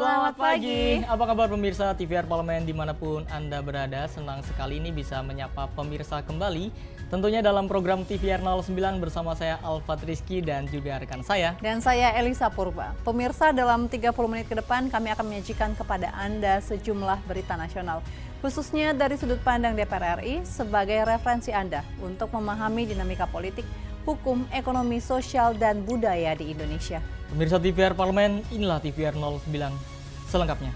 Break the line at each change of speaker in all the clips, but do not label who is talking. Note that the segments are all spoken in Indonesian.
Selamat pagi.
Apa kabar pemirsa TVR Parlemen dimanapun Anda berada? Senang sekali ini bisa menyapa pemirsa kembali. Tentunya dalam program TVR 09 bersama saya Alfat Rizky dan juga rekan saya.
Dan saya Elisa Purba. Pemirsa, dalam 30 menit ke depan kami akan menyajikan kepada Anda sejumlah berita nasional. Khususnya dari sudut pandang DPR RI sebagai referensi Anda untuk memahami dinamika politik, hukum, ekonomi, sosial, dan budaya di Indonesia.
Pemirsa TVR Parlemen, inilah TVR 09 selengkapnya.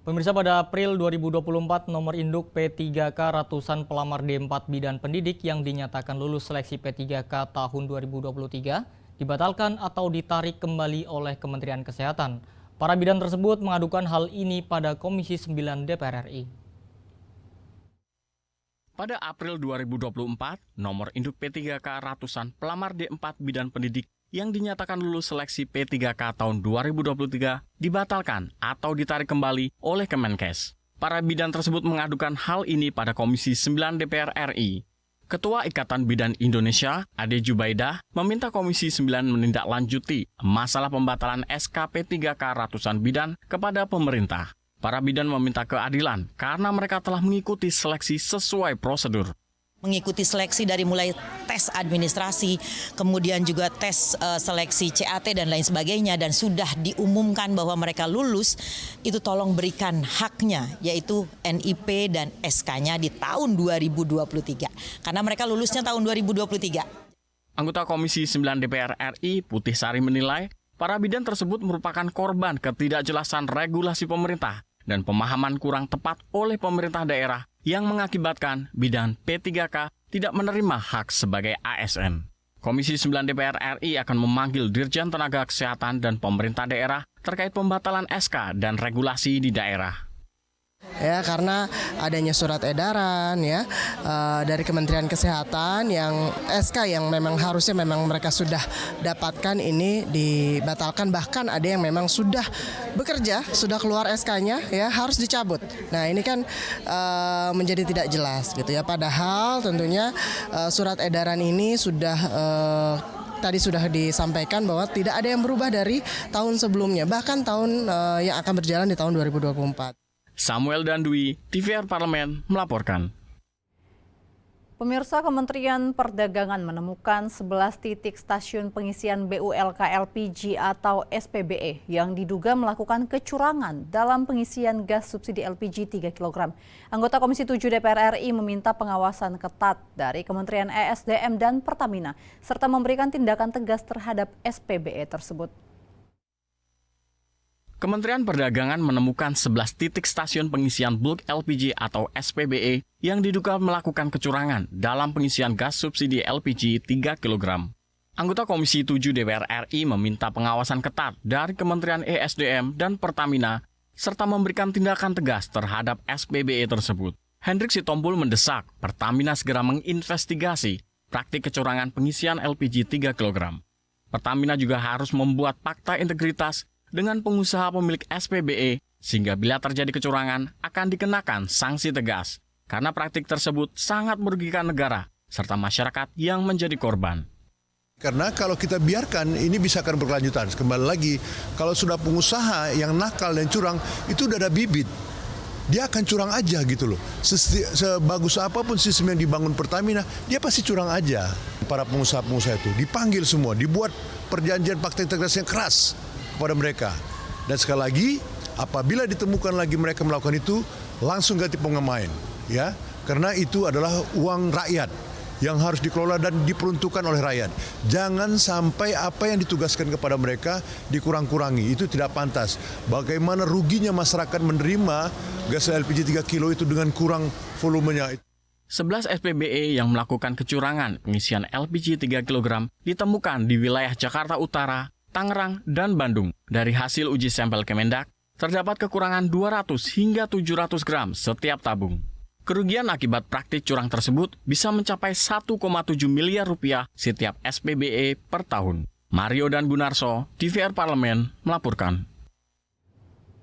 Pemirsa, pada April 2024 nomor induk P3K ratusan pelamar D4 bidan pendidik yang dinyatakan lulus seleksi P3K tahun 2023 dibatalkan atau ditarik kembali oleh Kementerian Kesehatan. Para bidan tersebut mengadukan hal ini pada Komisi 9 DPR RI.
Pada April 2024, nomor induk P3K ratusan pelamar D4 bidan pendidik yang dinyatakan lulus seleksi P3K tahun 2023 dibatalkan atau ditarik kembali oleh Kemenkes. Para bidan tersebut mengadukan hal ini pada Komisi 9 DPR RI. Ketua Ikatan Bidan Indonesia, Ade Jubaidah, meminta Komisi 9 menindaklanjuti masalah pembatalan SK P3K ratusan bidan kepada pemerintah. Para bidan meminta keadilan karena mereka telah mengikuti seleksi sesuai prosedur.
Mengikuti seleksi dari mulai tes administrasi, kemudian juga tes seleksi CAT dan lain sebagainya, dan sudah diumumkan bahwa mereka lulus, itu tolong berikan haknya, yaitu NIP dan SK-nya di tahun 2023. Karena mereka lulusnya tahun 2023.
Anggota Komisi 9 DPR RI, Putih Sari menilai, para bidan tersebut merupakan korban ketidakjelasan regulasi pemerintah dan pemahaman kurang tepat oleh pemerintah daerah yang mengakibatkan bidan P3K tidak menerima hak sebagai ASN. Komisi 9 DPR RI akan memanggil Dirjen Tenaga Kesehatan dan pemerintah daerah terkait pembatalan SK dan regulasi di daerah.
Ya, karena adanya surat edaran ya dari Kementerian Kesehatan yang SK yang memang harusnya memang mereka sudah dapatkan ini dibatalkan, bahkan ada yang memang sudah bekerja, sudah keluar SK-nya ya harus dicabut. Nah, ini kan menjadi tidak jelas gitu ya, padahal tentunya surat edaran ini sudah tadi sudah disampaikan bahwa tidak ada yang berubah dari tahun sebelumnya, bahkan tahun yang akan berjalan di tahun 2024.
Samuel Dandwi, TVR Parlemen, melaporkan.
Pemirsa, Kementerian Perdagangan menemukan 11 titik stasiun pengisian BULK LPG atau SPBE yang diduga melakukan kecurangan dalam pengisian gas subsidi LPG 3 kg. Anggota Komisi 7 DPR RI meminta pengawasan ketat dari Kementerian ESDM dan Pertamina, serta memberikan tindakan tegas terhadap SPBE tersebut.
Kementerian Perdagangan menemukan 11 titik stasiun pengisian bulk LPG atau SPBE yang diduga melakukan kecurangan dalam pengisian gas subsidi LPG 3 kg. Anggota Komisi 7 DPR RI meminta pengawasan ketat dari Kementerian ESDM dan Pertamina serta memberikan tindakan tegas terhadap SPBE tersebut. Hendrik Sitompul mendesak Pertamina segera menginvestigasi praktik kecurangan pengisian LPG 3 kg. Pertamina juga harus membuat fakta integritas dengan pengusaha pemilik SPBE, sehingga bila terjadi kecurangan akan dikenakan sanksi tegas, karena praktik tersebut sangat merugikan negara serta masyarakat yang menjadi korban.
Karena kalau kita biarkan ini bisa akan berkelanjutan. Kembali lagi, kalau sudah pengusaha yang nakal dan curang, itu udah ada bibit. Dia akan curang aja gitu loh. Sebagus apapun sistem yang dibangun Pertamina, dia pasti curang aja. Para pengusaha-pengusaha itu dipanggil semua, dibuat perjanjian fakta integritas yang keras kepada mereka. Dan sekali lagi, apabila ditemukan lagi mereka melakukan itu, langsung ganti pemain, ya, karena itu adalah uang rakyat yang harus dikelola dan diperuntukkan oleh rakyat. Jangan sampai apa yang ditugaskan kepada mereka dikurang-kurangi, itu tidak pantas. Bagaimana ruginya masyarakat menerima gas LPG 3 kilo itu dengan kurang volumenya.
11 SPBE yang melakukan kecurangan pengisian LPG 3 kg ditemukan di wilayah Jakarta Utara, Tangerang, dan Bandung. Dari hasil uji sampel Kemendak, terdapat kekurangan 200 hingga 700 gram setiap tabung. Kerugian akibat praktik curang tersebut bisa mencapai 1,7 miliar rupiah setiap SPBE per tahun. Mario dan Gunarso, TVR Parlemen, melaporkan.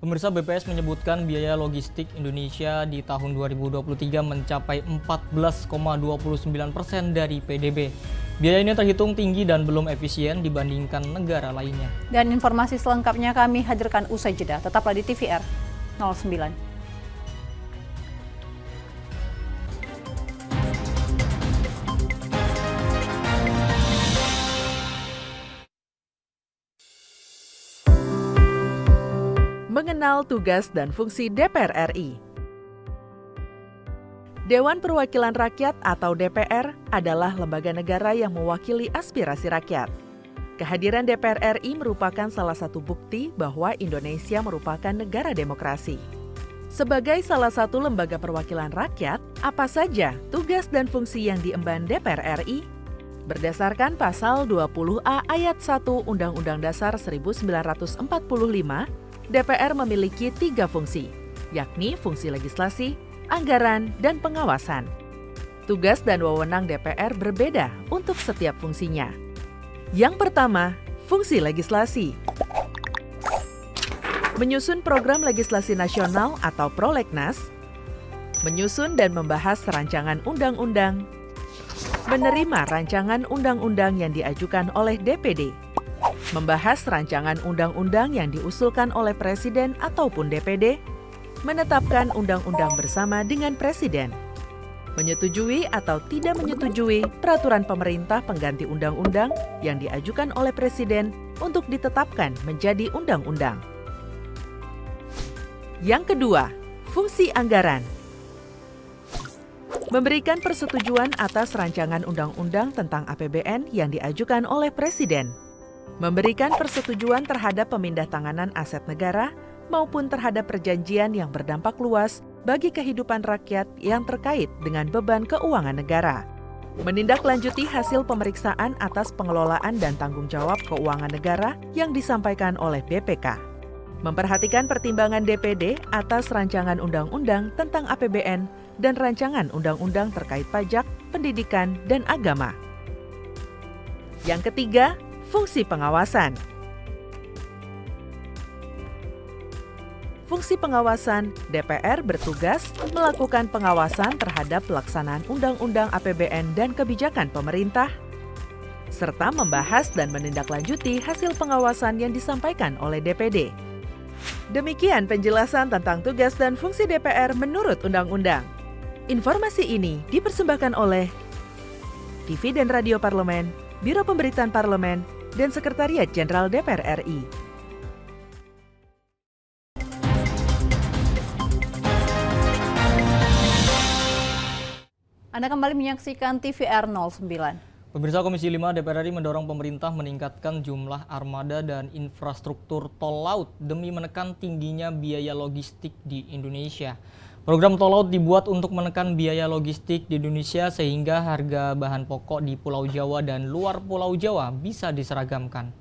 Pemirsa, BPS menyebutkan biaya logistik Indonesia di tahun 2023 mencapai 14,29% dari PDB. Biaya ini terhitung tinggi dan belum efisien dibandingkan negara lainnya.
Dan informasi selengkapnya kami hadirkan usai jeda. Tetaplah di TVR 09.
Mengenal tugas dan fungsi DPR RI. Dewan Perwakilan Rakyat atau DPR adalah lembaga negara yang mewakili aspirasi rakyat. Kehadiran DPR RI merupakan salah satu bukti bahwa Indonesia merupakan negara demokrasi. Sebagai salah satu lembaga perwakilan rakyat, apa saja tugas dan fungsi yang diemban DPR RI? Berdasarkan pasal 20A ayat 1 Undang-Undang Dasar 1945, DPR memiliki 3 fungsi, yakni fungsi legislasi, anggaran, dan pengawasan. Tugas dan wewenang DPR berbeda untuk setiap fungsinya. Yang pertama, fungsi legislasi. Menyusun program legislasi nasional atau prolegnas, menyusun dan membahas rancangan undang-undang, menerima rancangan undang-undang yang diajukan oleh DPD, membahas rancangan undang-undang yang diusulkan oleh Presiden ataupun DPD, menetapkan undang-undang bersama dengan Presiden, menyetujui atau tidak menyetujui peraturan pemerintah pengganti undang-undang yang diajukan oleh Presiden untuk ditetapkan menjadi undang-undang. Yang kedua, fungsi anggaran. Memberikan persetujuan atas rancangan undang-undang tentang APBN yang diajukan oleh Presiden. Memberikan persetujuan terhadap pemindahantanganan aset negara maupun terhadap perjanjian yang berdampak luas bagi kehidupan rakyat yang terkait dengan beban keuangan negara. Menindaklanjuti hasil pemeriksaan atas pengelolaan dan tanggung jawab keuangan negara yang disampaikan oleh BPK. Memperhatikan pertimbangan DPD atas rancangan undang-undang tentang APBN dan rancangan undang-undang terkait pajak, pendidikan, dan agama. Yang ketiga, fungsi pengawasan. Fungsi pengawasan, DPR bertugas melakukan pengawasan terhadap pelaksanaan Undang-Undang APBN dan kebijakan pemerintah, serta membahas dan menindaklanjuti hasil pengawasan yang disampaikan oleh DPD. Demikian penjelasan tentang tugas dan fungsi DPR menurut Undang-Undang. Informasi ini dipersembahkan oleh TV dan Radio Parlemen, Biro Pemberitaan Parlemen, dan Sekretariat Jenderal DPR RI.
Anda kembali menyaksikan TVR 09.
Pemirsa, Komisi 5 DPR RI mendorong pemerintah meningkatkan jumlah armada dan infrastruktur tol laut demi menekan tingginya biaya logistik di Indonesia. Program tol laut dibuat untuk menekan biaya logistik di Indonesia sehingga harga bahan pokok di Pulau Jawa dan luar Pulau Jawa bisa diseragamkan.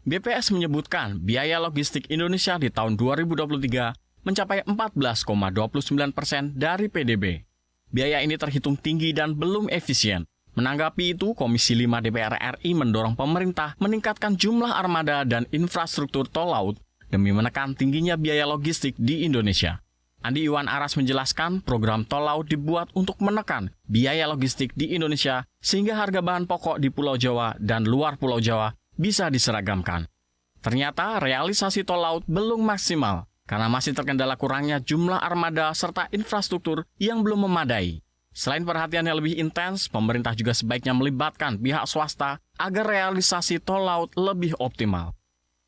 BPS menyebutkan biaya logistik Indonesia di tahun 2023 mencapai 14,29% dari PDB. Biaya ini terhitung tinggi dan belum efisien. Menanggapi itu, Komisi 5 DPR RI mendorong pemerintah meningkatkan jumlah armada dan infrastruktur tol laut demi menekan tingginya biaya logistik di Indonesia. Andi Iwan Aras menjelaskan program tol laut dibuat untuk menekan biaya logistik di Indonesia sehingga harga bahan pokok di Pulau Jawa dan luar Pulau Jawa bisa diseragamkan. Ternyata realisasi tol laut belum maksimal karena masih terkendala kurangnya jumlah armada serta infrastruktur yang belum memadai. Selain perhatian yang lebih intens, pemerintah juga sebaiknya melibatkan pihak swasta agar realisasi tol laut lebih optimal.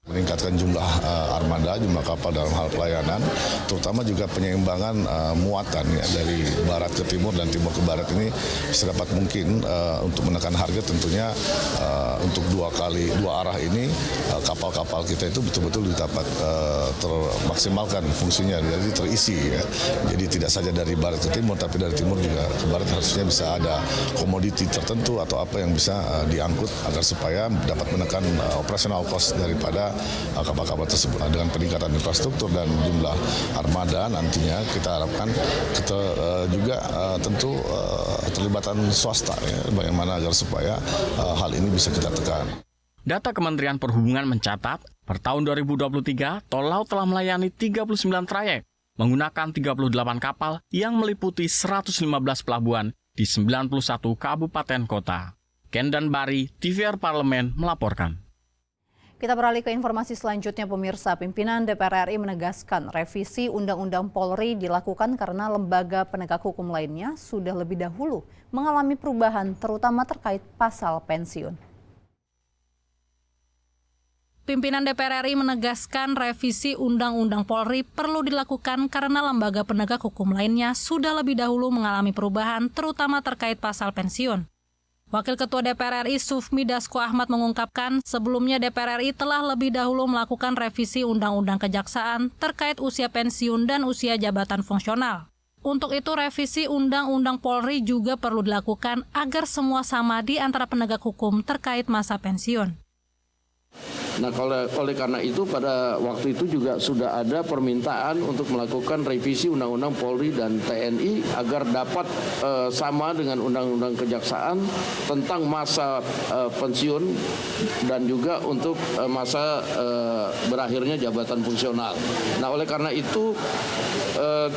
Meningkatkan jumlah armada, jumlah kapal dalam hal pelayanan, terutama juga penyeimbangan muatan ya, dari barat ke timur dan timur ke barat ini sedapat mungkin untuk menekan harga. Tentunya untuk dua arah ini kapal-kapal kita itu betul-betul dapat termaksimalkan fungsinya, jadi terisi ya. Jadi tidak saja dari barat ke timur, tapi dari timur juga ke barat harusnya bisa ada komoditi tertentu atau apa yang bisa diangkut agar supaya dapat menekan operational cost daripada kapal-kapal tersebut. Dengan peningkatan infrastruktur dan jumlah armada nantinya kita harapkan juga tentu keterlibatan swasta ya, bagaimana agar supaya hal ini bisa kita tekan.
Data Kementerian Perhubungan mencatat, per tahun 2023, tol laut telah melayani 39 trayek menggunakan 38 kapal yang meliputi 115 pelabuhan di 91 kabupaten kota. Ken dan Bari, TVR Parlemen melaporkan.
Kita beralih ke informasi selanjutnya, pemirsa. Pimpinan DPR RI menegaskan revisi Undang-Undang Polri dilakukan karena lembaga penegak hukum lainnya sudah lebih dahulu mengalami perubahan, terutama terkait pasal pensiun.
Pimpinan DPR RI menegaskan revisi Undang-Undang Polri perlu dilakukan karena lembaga penegak hukum lainnya sudah lebih dahulu mengalami perubahan, terutama terkait pasal pensiun. Wakil Ketua DPR RI Sufmi Dasko Ahmad mengungkapkan sebelumnya DPR RI telah lebih dahulu melakukan revisi Undang-Undang Kejaksaan terkait usia pensiun dan usia jabatan fungsional. Untuk itu revisi Undang-Undang Polri juga perlu dilakukan agar semua sama di antara penegak hukum terkait masa pensiun.
Nah, oleh karena itu pada waktu itu juga sudah ada permintaan untuk melakukan revisi Undang-Undang Polri dan TNI agar dapat sama dengan Undang-Undang Kejaksaan tentang masa pensiun dan juga untuk masa berakhirnya jabatan fungsional. Nah, oleh karena itu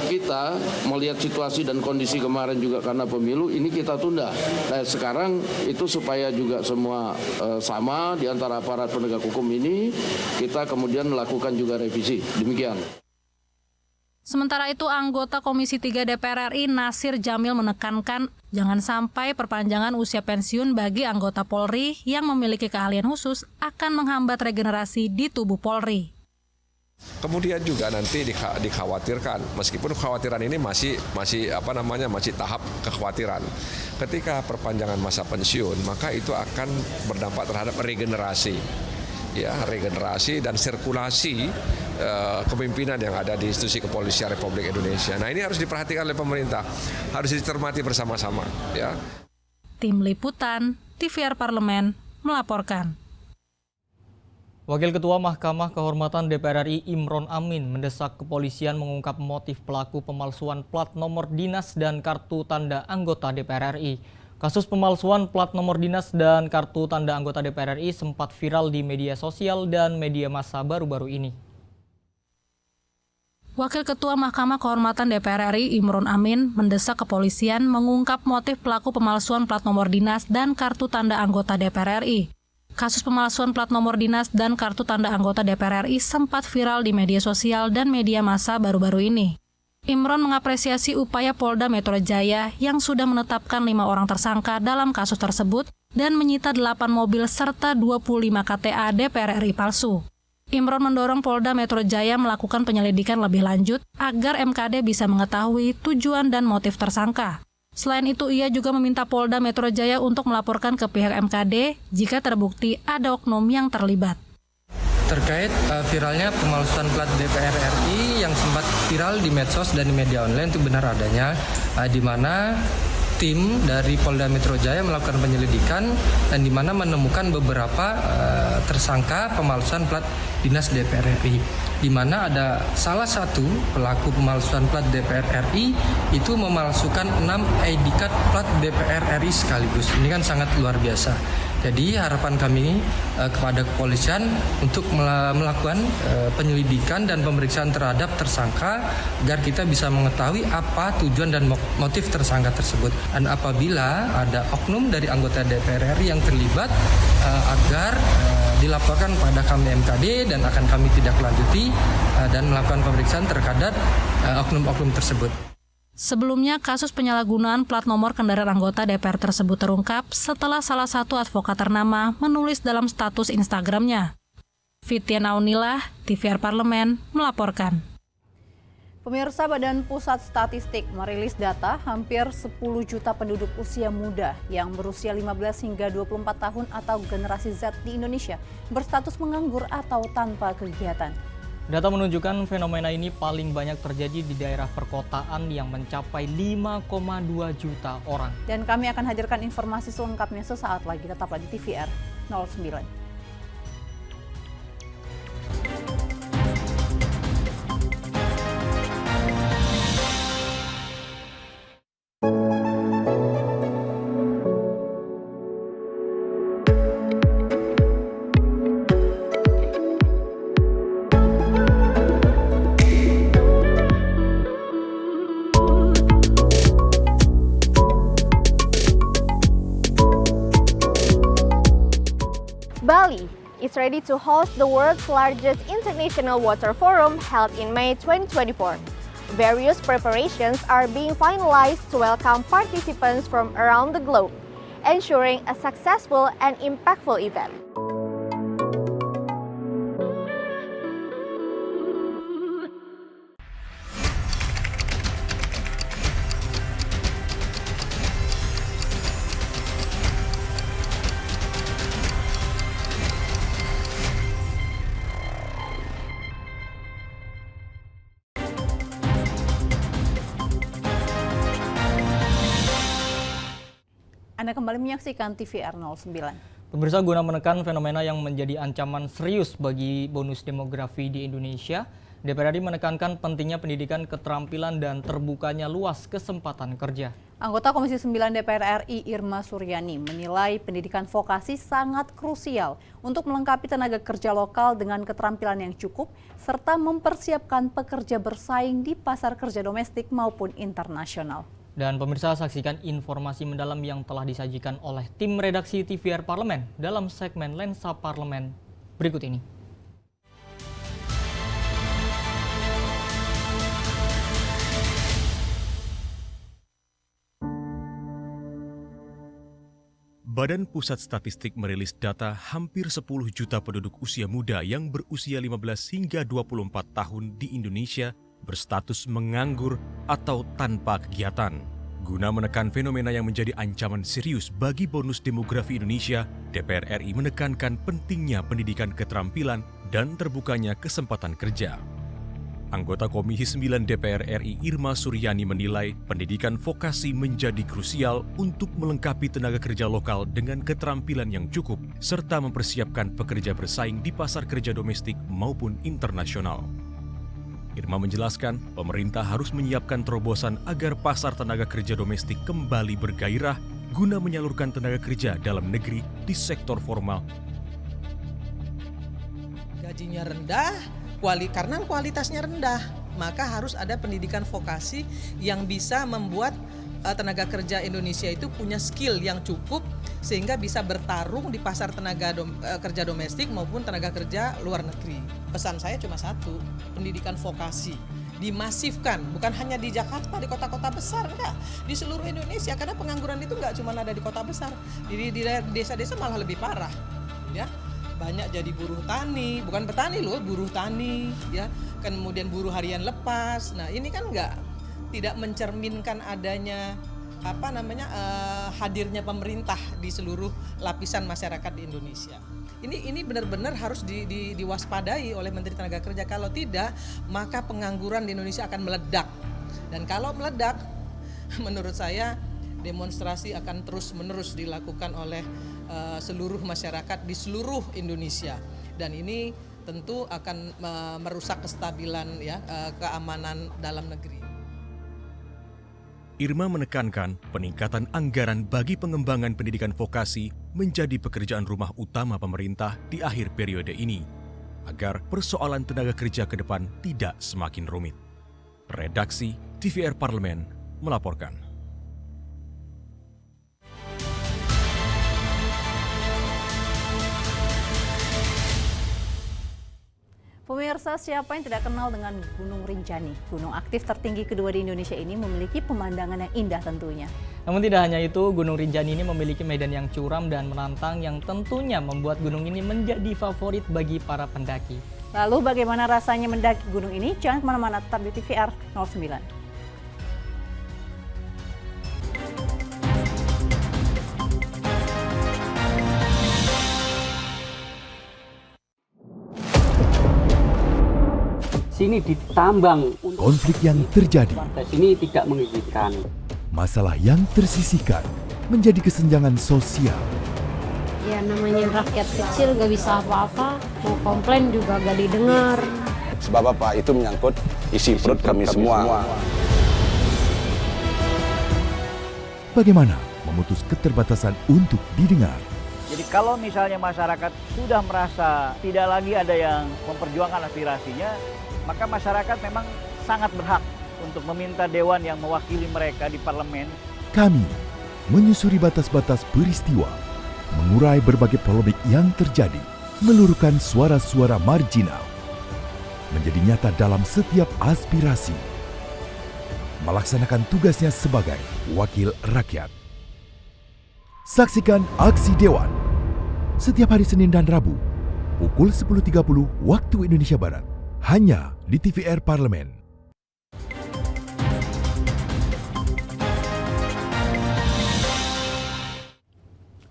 kita melihat situasi dan kondisi kemarin juga karena pemilu ini kita tunda. Nah, sekarang itu supaya juga semua sama di antara aparat penegak hukum ini, kita kemudian melakukan juga revisi. Demikian.
Sementara itu, anggota Komisi 3 DPR RI Nasir Jamil menekankan jangan sampai perpanjangan usia pensiun bagi anggota Polri yang memiliki keahlian khusus akan menghambat regenerasi di tubuh Polri.
Kemudian juga nanti dikhawatirkan, meskipun kekhawatiran ini masih tahap kekhawatiran. Ketika perpanjangan masa pensiun, maka itu akan berdampak terhadap regenerasi. Ya, regenerasi dan sirkulasi kepemimpinan yang ada di institusi kepolisian Republik Indonesia. Nah, ini harus diperhatikan oleh pemerintah, harus dicermati bersama-sama. Ya.
Tim Liputan, TVR Parlemen melaporkan.
Wakil Ketua Mahkamah Kehormatan DPR RI Imron Amin mendesak kepolisian mengungkap motif pelaku pemalsuan plat nomor dinas dan kartu tanda anggota DPR RI. Kasus pemalsuan plat nomor dinas dan kartu tanda anggota DPR RI sempat viral di media sosial dan media massa baru-baru ini.
Wakil Ketua Mahkamah Kehormatan DPR RI Imron Amin mendesak kepolisian mengungkap motif pelaku pemalsuan plat nomor dinas dan kartu tanda anggota DPR RI. Kasus pemalsuan plat nomor dinas dan kartu tanda anggota DPR RI sempat viral di media sosial dan media massa baru-baru ini. Imron mengapresiasi upaya Polda Metro Jaya yang sudah menetapkan 5 orang tersangka dalam kasus tersebut dan menyita 8 mobil serta 25 KTA DPR RI palsu. Imron mendorong Polda Metro Jaya melakukan penyelidikan lebih lanjut agar MKD bisa mengetahui tujuan dan motif tersangka. Selain itu, ia juga meminta Polda Metro Jaya untuk melaporkan ke pihak MKD jika terbukti ada oknum yang terlibat.
Terkait viralnya pemalsuan plat DPR RI yang sempat viral di medsos dan di media online itu benar adanya, di mana tim dari Polda Metro Jaya melakukan penyelidikan dan di mana menemukan beberapa tersangka pemalsuan plat dinas DPR RI, di mana ada salah satu pelaku pemalsuan plat DPR RI itu memalsukan 6 ID card plat DPR RI sekaligus. Ini kan sangat luar biasa. Jadi harapan kami kepada kepolisian untuk melakukan penyelidikan dan pemeriksaan terhadap tersangka agar kita bisa mengetahui apa tujuan dan motif tersangka tersebut. Dan apabila ada oknum dari anggota DPR RI yang terlibat agar dilaporkan pada kami MKD dan akan kami tindak lanjuti dan melakukan pemeriksaan terhadap oknum-oknum tersebut.
Sebelumnya, kasus penyalahgunaan plat nomor kendaraan anggota DPR tersebut terungkap setelah salah satu advokat ternama menulis dalam status Instagramnya. Fitiana Unila, TVR Parlemen, melaporkan.
Pemirsa, Badan Pusat Statistik merilis data hampir 10 juta penduduk usia muda yang berusia 15 hingga 24 tahun atau generasi Z di Indonesia berstatus menganggur atau tanpa kegiatan.
Data menunjukkan fenomena ini paling banyak terjadi di daerah perkotaan yang mencapai 5,2 juta orang.
Dan kami akan hadirkan informasi selengkapnya sesaat lagi. Tetaplah di TVR 09.
is ready to host the world's largest international water forum held in May 2024. Various preparations are being finalized to welcome participants from around the globe, ensuring a successful and impactful event.
Anda kembali menyaksikan TVR 09.
Pemirsa, guna menekan fenomena yang menjadi ancaman serius bagi bonus demografi di Indonesia, DPR RI menekankan pentingnya pendidikan keterampilan dan terbukanya luas kesempatan kerja.
Anggota Komisi 9 DPR RI Irma Suryani menilai pendidikan vokasi sangat krusial untuk melengkapi tenaga kerja lokal dengan keterampilan yang cukup, serta mempersiapkan pekerja bersaing di pasar kerja domestik maupun internasional.
Dan pemirsa, saksikan informasi mendalam yang telah disajikan oleh tim redaksi TVR Parlemen dalam segmen Lensa Parlemen berikut ini.
Badan Pusat Statistik merilis data hampir 10 juta penduduk usia muda yang berusia 15 hingga 24 tahun di Indonesia berstatus menganggur atau tanpa kegiatan. Guna menekan fenomena yang menjadi ancaman serius bagi bonus demografi Indonesia, DPR RI menekankan pentingnya pendidikan keterampilan dan terbukanya kesempatan kerja. Anggota Komisi 9 DPR RI Irma Suryani menilai pendidikan vokasi menjadi krusial untuk melengkapi tenaga kerja lokal dengan keterampilan yang cukup, serta mempersiapkan pekerja bersaing di pasar kerja domestik maupun internasional. Irma menjelaskan, pemerintah harus menyiapkan terobosan agar pasar tenaga kerja domestik kembali bergairah guna menyalurkan tenaga kerja dalam negeri di sektor formal.
Gajinya rendah, karena kualitasnya rendah, maka harus ada pendidikan vokasi yang bisa membuat tenaga kerja Indonesia itu punya skill yang cukup sehingga bisa bertarung di pasar tenaga kerja domestik maupun tenaga kerja luar negeri. Pesan saya cuma satu, pendidikan vokasi dimasifkan, bukan hanya di Jakarta, di kota-kota besar, enggak, di seluruh Indonesia, karena pengangguran itu enggak cuma ada di kota besar, di desa-desa malah lebih parah, ya. Banyak jadi buruh tani, bukan petani loh, buruh tani, ya, kemudian buruh harian lepas. Nah ini kan tidak mencerminkan adanya hadirnya pemerintah di seluruh lapisan masyarakat di Indonesia. Ini benar-benar harus diwaspadai oleh Menteri Tenaga Kerja. Kalau tidak, maka pengangguran di Indonesia akan meledak. Dan kalau meledak, menurut saya demonstrasi akan terus-menerus dilakukan oleh seluruh masyarakat di seluruh Indonesia. Dan ini tentu akan merusak kestabilan, keamanan dalam negeri.
Irma menekankan peningkatan anggaran bagi pengembangan pendidikan vokasi menjadi pekerjaan rumah utama pemerintah di akhir periode ini, agar persoalan tenaga kerja ke depan tidak semakin rumit. Redaksi TVR Parlemen melaporkan.
Pemirsa, siapa yang tidak kenal dengan Gunung Rinjani? Gunung aktif tertinggi kedua di Indonesia ini memiliki pemandangan yang indah tentunya.
Namun tidak hanya itu, Gunung Rinjani ini memiliki medan yang curam dan menantang yang tentunya membuat gunung ini menjadi favorit bagi para pendaki.
Lalu bagaimana rasanya mendaki gunung ini? Jangan kemana-mana, tetap di TVR 09.
Sini ditambang.
Konflik yang terjadi.
Sini tidak mengizinkan.
Masalah yang tersisihkan menjadi kesenjangan sosial.
Ya namanya rakyat kecil gak bisa apa-apa, mau komplain juga gak didengar.
Sebab apa? Itu menyangkut isi perut kami semua.
Bagaimana memutus keterbatasan untuk didengar?
Jadi kalau misalnya masyarakat sudah merasa tidak lagi ada yang memperjuangkan aspirasinya, maka masyarakat memang sangat berhak untuk meminta dewan yang mewakili mereka di parlemen.
Kami menyusuri batas-batas peristiwa, mengurai berbagai polemik yang terjadi, meluruhkan suara-suara marginal, menjadi nyata dalam setiap aspirasi, melaksanakan tugasnya sebagai wakil rakyat. Saksikan Aksi Dewan setiap hari Senin dan Rabu pukul 10.30 waktu Indonesia Barat, hanya di TVR Parlemen.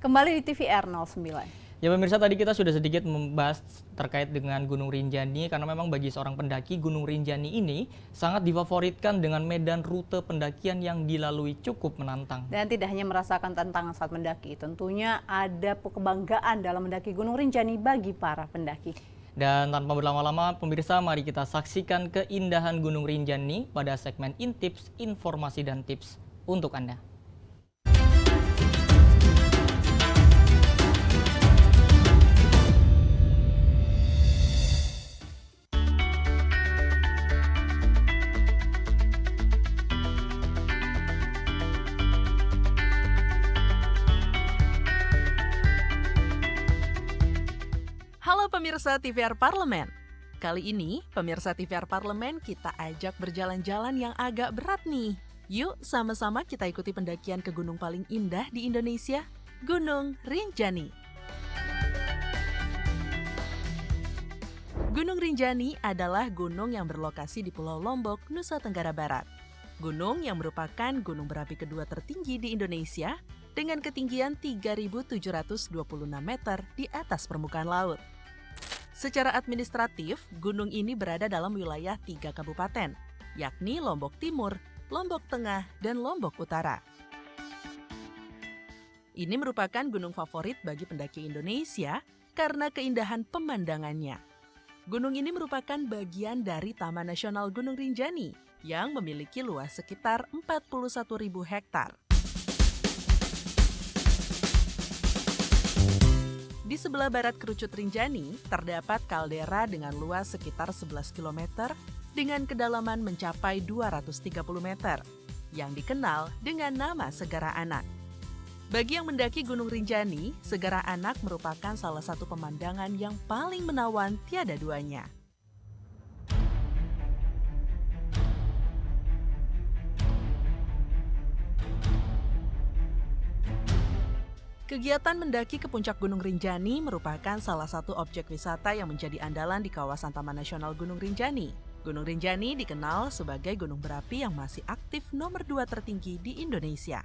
Kembali di TVR 09.
Ya pemirsa, tadi kita sudah sedikit membahas terkait dengan Gunung Rinjani karena memang bagi seorang pendaki Gunung Rinjani ini sangat difavoritkan dengan medan rute pendakian yang dilalui cukup menantang.
Dan tidak hanya merasakan tantangan saat mendaki, tentunya ada kebanggaan dalam mendaki Gunung Rinjani bagi para pendaki.
Dan tanpa berlama-lama pemirsa, mari kita saksikan keindahan Gunung Rinjani pada segmen Intips, informasi dan tips untuk Anda.
Halo pemirsa TVR Parlemen. Kali ini pemirsa TVR Parlemen kita ajak berjalan-jalan yang agak berat nih. Yuk sama-sama kita ikuti pendakian ke gunung paling indah di Indonesia, Gunung Rinjani. Gunung Rinjani adalah gunung yang berlokasi di Pulau Lombok, Nusa Tenggara Barat. Gunung yang merupakan gunung berapi kedua tertinggi di Indonesia dengan ketinggian 3.726 meter di atas permukaan laut. Secara administratif, gunung ini berada dalam wilayah 3 kabupaten, yakni Lombok Timur, Lombok Tengah, dan Lombok Utara. Ini merupakan gunung favorit bagi pendaki Indonesia karena keindahan pemandangannya. Gunung ini merupakan bagian dari Taman Nasional Gunung Rinjani yang memiliki luas sekitar 41.000 hektar. Di sebelah barat kerucut Rinjani, terdapat kaldera dengan luas sekitar 11 km dengan kedalaman mencapai 230 meter, yang dikenal dengan nama Segara Anak. Bagi yang mendaki Gunung Rinjani, Segara Anak merupakan salah satu pemandangan yang paling menawan tiada duanya. Kegiatan mendaki ke puncak Gunung Rinjani merupakan salah satu objek wisata yang menjadi andalan di kawasan Taman Nasional Gunung Rinjani. Gunung Rinjani dikenal sebagai gunung berapi yang masih aktif nomor 2 tertinggi di Indonesia.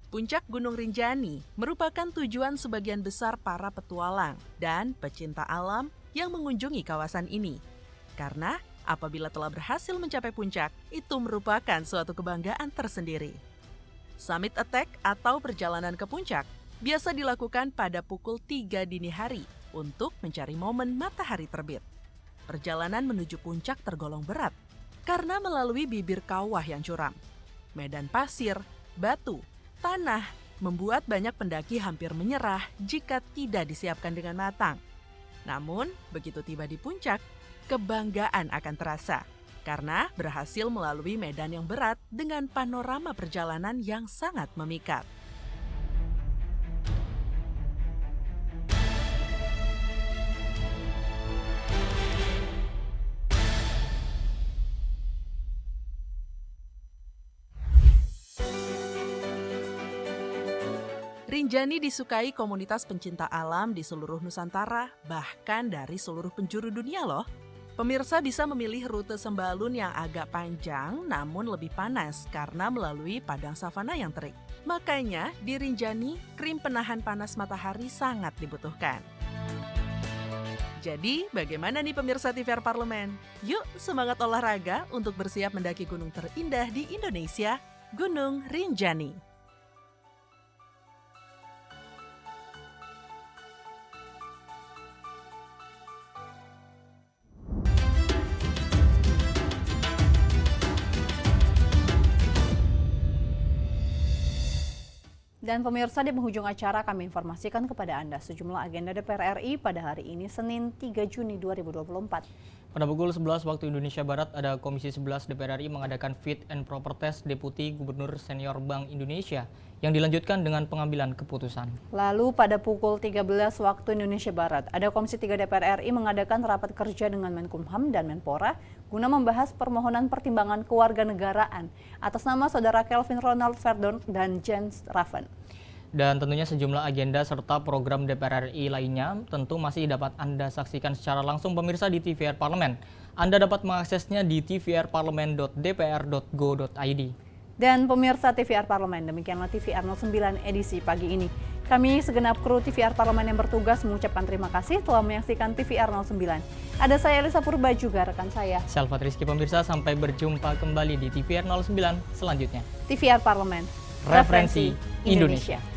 Puncak Gunung Rinjani merupakan tujuan sebagian besar para petualang dan pecinta alam yang mengunjungi kawasan ini. Karena apabila telah berhasil mencapai puncak, itu merupakan suatu kebanggaan tersendiri. Summit Attack atau perjalanan ke puncak biasa dilakukan pada pukul 3 dini hari untuk mencari momen matahari terbit. Perjalanan menuju puncak tergolong berat karena melalui bibir kawah yang curam. Medan pasir, batu, tanah membuat banyak pendaki hampir menyerah jika tidak disiapkan dengan matang. Namun, begitu tiba di puncak, kebanggaan akan terasa. Karena berhasil melalui medan yang berat dengan panorama perjalanan yang sangat memikat. Rinjani disukai komunitas pencinta alam di seluruh Nusantara, bahkan dari seluruh penjuru dunia loh. Pemirsa bisa memilih rute sembalun yang agak panjang namun lebih panas karena melalui padang savana yang terik. Makanya di Rinjani, krim penahan panas matahari sangat dibutuhkan. Jadi bagaimana nih pemirsa TVR Parlemen? Yuk semangat olahraga untuk bersiap mendaki gunung terindah di Indonesia, Gunung Rinjani.
Dan pemirsa, di penghujung acara kami informasikan kepada Anda sejumlah agenda DPR RI pada hari ini Senin 3 Juni 2024.
Pada pukul 11 waktu Indonesia Barat, ada Komisi 11 DPR RI mengadakan fit and proper test Deputi Gubernur Senior Bank Indonesia yang dilanjutkan dengan pengambilan keputusan.
Lalu pada pukul 13 waktu Indonesia Barat, ada Komisi 3 DPR RI mengadakan rapat kerja dengan Menkumham dan Menpora guna membahas permohonan pertimbangan kewarganegaraan atas nama saudara Kelvin Ronald Verdonk dan Jens Raven.
Dan tentunya sejumlah agenda serta program DPR RI lainnya tentu masih dapat Anda saksikan secara langsung pemirsa di TVR Parlemen. Anda dapat mengaksesnya di tvrparlemen.dpr.go.id.
Dan pemirsa TVR Parlemen, demikianlah TVR 09 edisi pagi ini. Kami segenap kru TVR Parlemen yang bertugas mengucapkan terima kasih telah menyaksikan TVR 09. Ada saya Elisa Purba juga rekan saya
Salvat Rizky pemirsa, sampai berjumpa kembali di TVR 09 selanjutnya.
TVR Parlemen,
Referensi Indonesia.